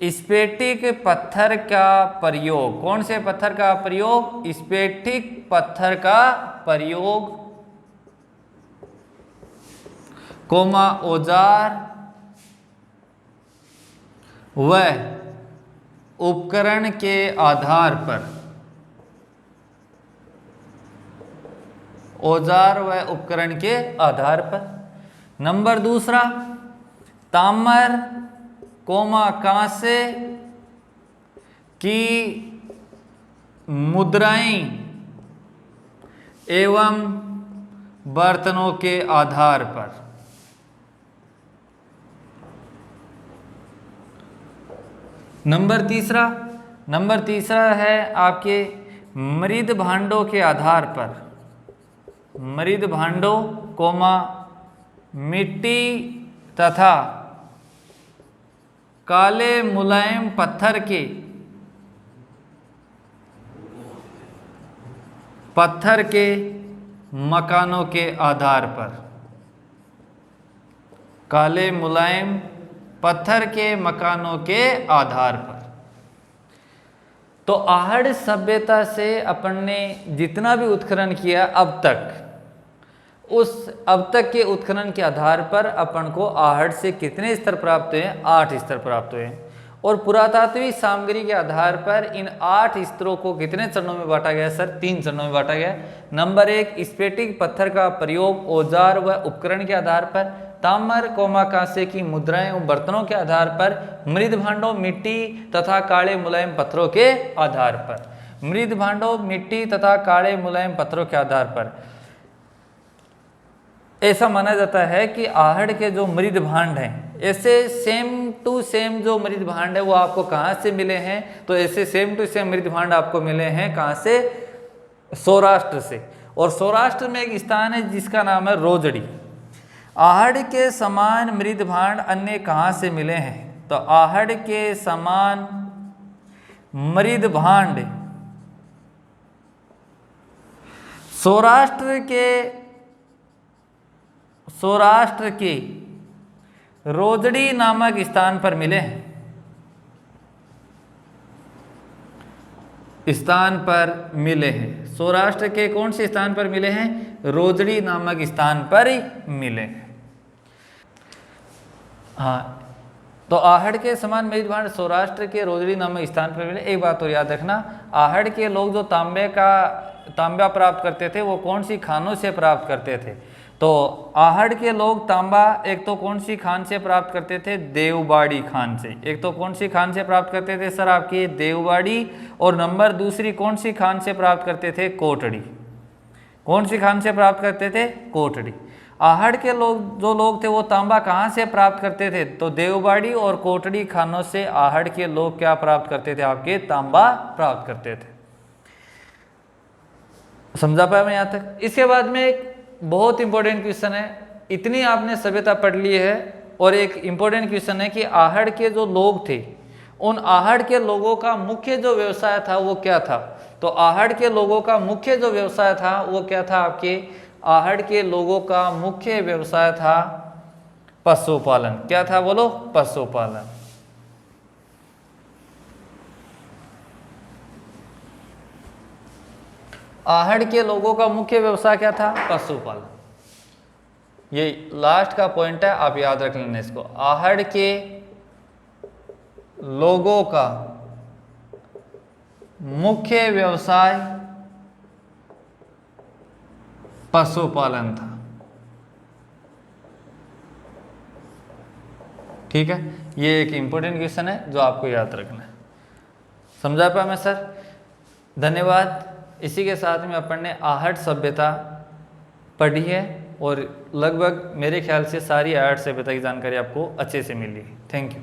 स्फेटिक पत्थर का प्रयोग। कौन से पत्थर का प्रयोग? स्फेटिक पत्थर का प्रयोग, औजार व उपकरण के आधार पर। औजार व उपकरण के आधार पर। नंबर दूसरा, ताम्र, कांसे की मुद्राएं एवं बर्तनों के आधार पर। नंबर तीसरा है आपके मृद भांडों के आधार पर। मृद भांडों, मिट्टी तथा काले मुलायम पत्थर के मकानों के आधार पर। काले मुलायम पत्थर के मकानों के आधार पर। तो आहट सभ्यता से अपन ने जितना भी उत्खनन किया अब तक, उस अब तक के उत्खनन के आधार पर अपन को आहट से कितने स्तर प्राप्त हुए? 8 स्तर प्राप्त हुए। और पुरातात्विक सामग्री के आधार पर इन 8 स्तरों को कितने चरणों में बांटा गया सर? 3 चरणों में बांटा गया। नंबर 1, स्फेटिक पत्थर का प्रयोग औजार व उपकरण के आधार पर। ताम्र, कांसे की मुद्राएं और बर्तनों के आधार पर। मृद भांडों, मिट्टी तथा काले मुलायम पत्थरों के आधार पर। मृद भांडों, मिट्टी तथा काले मुलायम पत्थरों के आधार पर। ऐसा माना जाता है कि आहट के जो मृद भांड हैं, ऐसे सेम टू सेम जो मृद भांड है वो आपको कहाँ से मिले हैं? तो ऐसे सेम टू सेम मृद भांड आपको मिले हैं कहाँ से? सौराष्ट्र से। और सौराष्ट्र में एक स्थान है जिसका नाम है रोजड़ी। आहट के समान मृद भांड अन्य कहाँ से मिले हैं? तो आहट के समान मृद भांड सौराष्ट्र के रोजड़ी नामक स्थान पर मिले हैं। सौराष्ट्र के कौन से स्थान पर मिले हैं? रोजड़ी नामक स्थान पर ही मिले हैं। हाँ, तो आहट के समान मृद भांड सौराष्ट्र के रोजड़ी नामक स्थान पर मिले। एक बात और याद रखना, आहट के लोग जो तांबा प्राप्त करते थे वो कौन सी खानों से प्राप्त करते थे? तो आहट के लोग तांबा एक तो कौन सी खान से प्राप्त करते थे? देवबाड़ी खान से। एक तो कौन सी खान से प्राप्त करते थे सर? आपकी देवबाड़ी। और नंबर दूसरी कौन सी खान से प्राप्त करते थे? कोटड़ी। कौन सी खान से प्राप्त करते थे? कोटड़ी। आहड़ के जो लोग थे वो तांबा कहाँ से प्राप्त करते थे? तो देवबाड़ी और कोटड़ी खानों से आहड़ के लोग क्या प्राप्त करते थे? आपके तांबा प्राप्त करते थे। समझा पाया मैं यहाँ तक? इसके बाद में एक बहुत इंपॉर्टेंट क्वेश्चन है, इतनी आपने सभ्यता पढ़ ली है और एक इंपॉर्टेंट क्वेश्चन है कि आहड़ के जो लोग थे उन आहड़ के लोगों का मुख्य जो व्यवसाय था वो क्या था? तो आहड़ के लोगों का मुख्य जो व्यवसाय था वो क्या था? आपके आहड़ के लोगों का मुख्य व्यवसाय था पशुपालन। क्या था बोलो? पशुपालन। आहड़ के लोगों का मुख्य व्यवसाय क्या था? पशुपालन। ये लास्ट का पॉइंट है, आप याद रख लेना इसको। आहड़ के लोगों का मुख्य व्यवसाय पशुपालन था। ठीक है, ये एक इंपॉर्टेंट क्वेश्चन है जो आपको याद रखना है। समझा पाया मैं सर? धन्यवाद। इसी के साथ में अपन ने आहट सभ्यता पढ़ी है और लगभग मेरे ख्याल से सारी आहट सभ्यता की जानकारी आपको अच्छे से मिली है। Thank you.